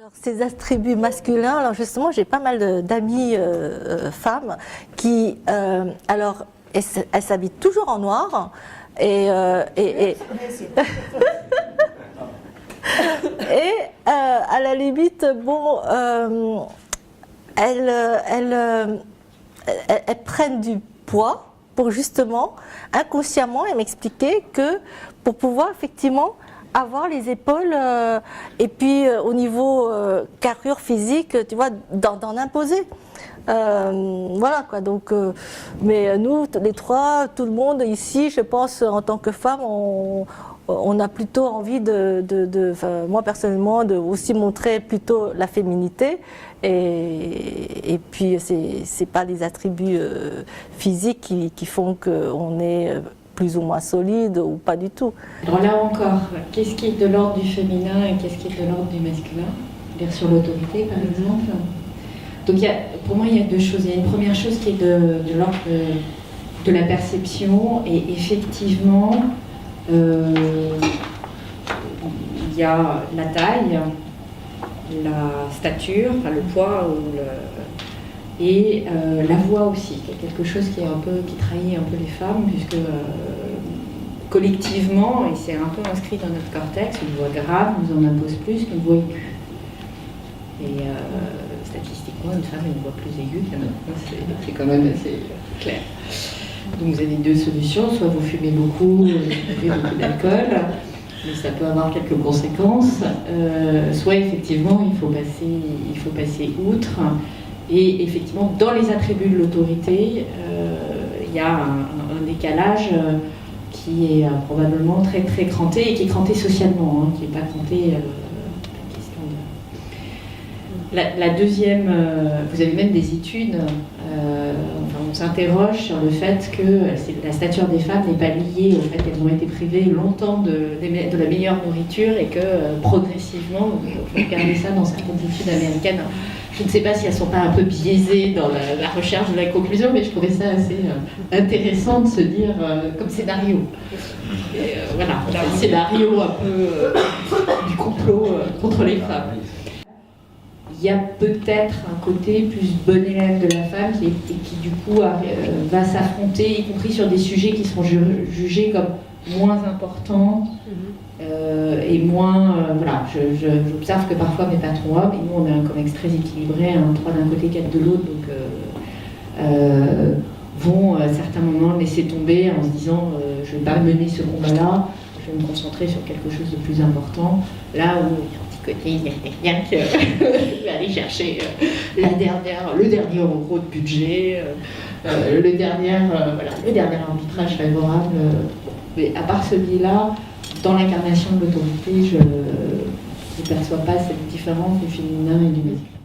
Alors, ces attributs masculins, alors justement, j'ai pas mal d'amis femmes qui, alors, elles s'habillent toujours en noir et à la limite, bon, elles prennent du poids pour justement, inconsciemment, et m'expliquer que pour pouvoir effectivement avoir les épaules et puis au niveau carrure physique, tu vois, d'en imposer. Voilà quoi, donc, mais nous, les trois, tout le monde ici, je pense, en tant que femme, on a plutôt envie moi personnellement, de aussi montrer plutôt la féminité. Et puis, c'est pas des attributs physiques qui font qu'on est plus ou moins solide ou pas du tout. Alors là encore, qu'est-ce qui est de l'ordre du féminin et qu'est-ce qui est de l'ordre du masculin? Dire sur l'autorité, par exemple. Donc pour moi, il y a deux choses. Il y a une première chose qui est de l'ordre de la perception, et effectivement, il y a la taille, la stature, enfin le poids et la voix aussi, qui est quelque chose qui trahit un peu les femmes, puisque collectivement, et c'est un peu inscrit dans notre cortex, une voix grave nous en impose plus qu'une voix aiguë. Et statistiquement, une femme a une voix plus aiguë qu'un homme. C'est quand même assez clair. Donc vous avez deux solutions, soit vous fumez beaucoup, vous buvez beaucoup d'alcool, mais ça peut avoir quelques conséquences, soit effectivement il faut passer outre. Et effectivement, dans les attributs de l'autorité, il y a un décalage qui est probablement très très cranté, et qui est cranté socialement, qui n'est pas cranté la deuxième, vous avez même des études, on s'interroge sur le fait que la stature des femmes n'est pas liée au fait qu'elles ont été privées longtemps de la meilleure nourriture, et que progressivement, vous regardez ça dans certaines études américaines, je ne sais pas si elles ne sont pas un peu biaisées dans la recherche de la conclusion, mais je trouvais ça assez intéressant de se dire comme scénario. Et, voilà, un scénario un peu du complot contre les femmes. Il y a peut-être un côté plus bon élève de la femme qui du coup va s'affronter, y compris sur des sujets qui seront jugés comme moins importants et moins... voilà, j'observe que parfois mes patrons hommes, et nous on a un COMEX très équilibré, 3 d'un côté, 4 de l'autre, donc vont à certains moments laisser tomber en se disant je ne vais pas mener ce combat-là, je vais me concentrer sur quelque chose de plus important, là où... côté, il n'y a rien que je vais aller chercher le dernier euro de budget, le dernier arbitrage favorable. Mais à part celui-là, dans l'incarnation de l'autorité, je ne perçois pas cette différence du féminin et du masculin.